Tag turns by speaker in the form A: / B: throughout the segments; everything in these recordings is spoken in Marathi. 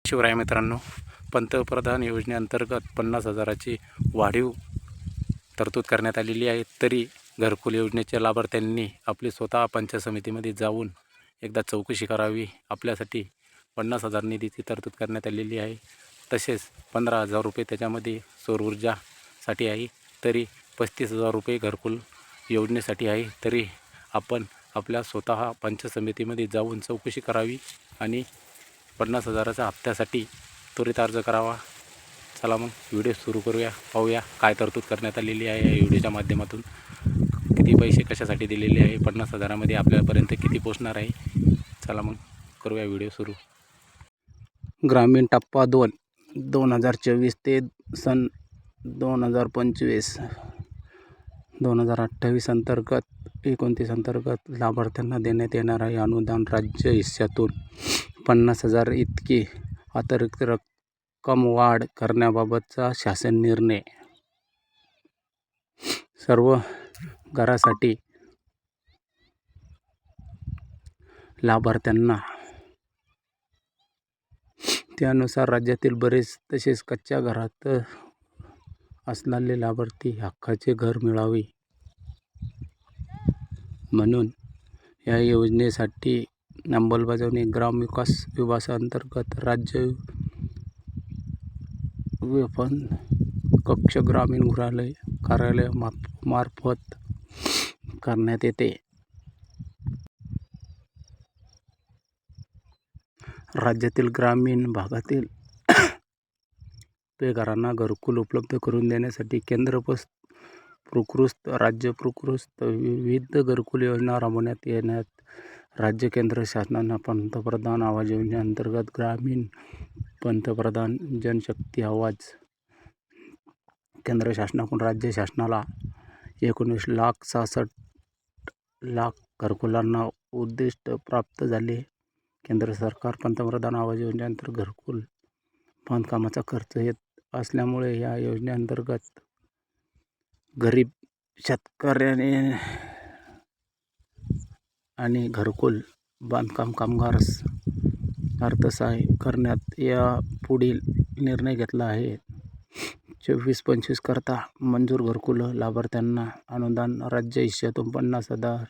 A: शिवराय मित्रांनो, पंतप्रधान योजनेअंतर्गत 50,000ची वाढीव तरतूद करण्यात आलेली आहे. तरी घरकुल योजनेच्या लाभार्थ्यांनी आपली स्वतः पंचायत समितीमध्ये जाऊन एकदा चौकशी करावी. आपल्यासाठी 50,000 निधीची तरतूद करण्यात आलेली आहे. तसेच 15,000 रुपये त्याच्यामध्ये सौर ऊर्जासाठी आहे. तरी 35,000 रुपये घरकुल योजनेसाठी आहे. तरी आपण आपल्या स्वतः पंचायत समितीमध्ये जाऊन चौकशी करावी आणि 50,000च्या हप्त्यासाठी त्वरित अर्ज करावा. चला मग व्हिडिओ सुरू करूया. पाहूया काय तरतूद करण्यात आलेली आहे या व्हिडिओच्या माध्यमातून. किती पैसे कशासाठी दिलेले आहे, 50,000मध्ये आपल्यापर्यंत किती पोचणार आहे. चला मग करूया व्हिडिओ सुरू. ग्रामीण टप्पा 2 2024 ते सन 2025 2028 अंतर्गत 29 अंतर्गत लाभार्थ्यांना देण्यात येणार आहे अनुदान. राज्य हिश्श्यातून 50,000 इतकी अतिरिक्त रक्कम वाढ करण्याबाबतचा शासन निर्णय. सर्व घरासाठी लाभार्थ्यांना त्यानुसार राज्यातील बरेच तसेच कच्च्या घरात असलेले लाभार्थी हक्काचे घर मिळावे म्हणून या योजनेसाठी अंमलबजावणी ग्रामविकास विभागांतर्गत राज्य विपणन कक्ष ग्रामीण गृहालय कार्यालयामार्फत करण्यात येते. राज्यातील ग्रामीण भागातील बेघरांना घरकुल उपलब्ध करून देण्यासाठी केंद्र पुरस्कृत राज्य पुरस्कृत विविध घरकुल योजना राबवण्यात येतात. राज्य केंद्र शासनानं पंतप्रधान आवास योजनेअंतर्गत ग्रामीण पंतप्रधान जनशक्ती आवास केंद्र शासनाकडून राज्य शासनाला 19,66,00,000 घरकुलांना उद्दिष्ट प्राप्त झाले. केंद्र सरकार पंतप्रधान आवास योजनेअंतर्गत घरकुल बांधकामाचा खर्च येत असल्यामुळे या योजनेअंतर्गत गरीब शेतकऱ्याने आणि घरकुल बांधकाम कामगारास अर्थसहाय्य करण्यात यापुढील निर्णय घेतला आहे. 24-25 करता मंजूर घरकुल लाभार्थ्यांना अनुदान राज्य हिश्श्यातून 50,000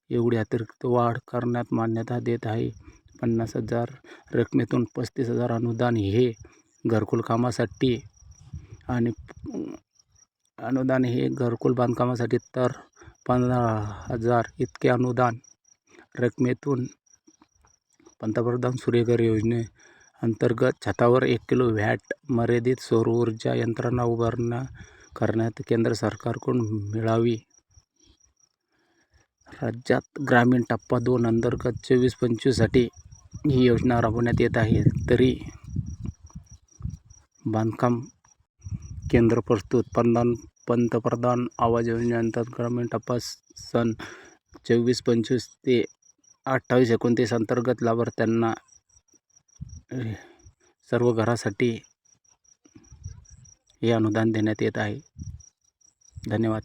A: एवढी अतिरिक्त वाढ करण्यास मान्यता देत आहे. 50,000 रकमेतून 35,000 अनुदान हे घरकुल कामासाठी आणि अनुदान हे घरकुल बांधकामासाठी, तर 15,000 इतके अनुदान रकमेतून पंतप्रधान सूर्यघर योजने अंतर्गत छतावर 1 किलो वॅट मर्यादित सौर ऊर्जा यंत्रणा उभारणी करण्यात केंद्र सरकारकडून मिळावी. राज्यात ग्रामीण टप्पा 2 अंतर्गत 24-25 साठी ही योजना राबवण्यात येत आहे. तरी बांधकाम केंद्र प्रस्तुत पंतप्रधान आवास योजनेअंतर्गत ग्रामीण टप्पा सन 24-25 ते 28-29 अंतर्गत लाभार्थ्यांना सर्व घरासाठी हे अनुदान देण्यात येत आहे. धन्यवाद.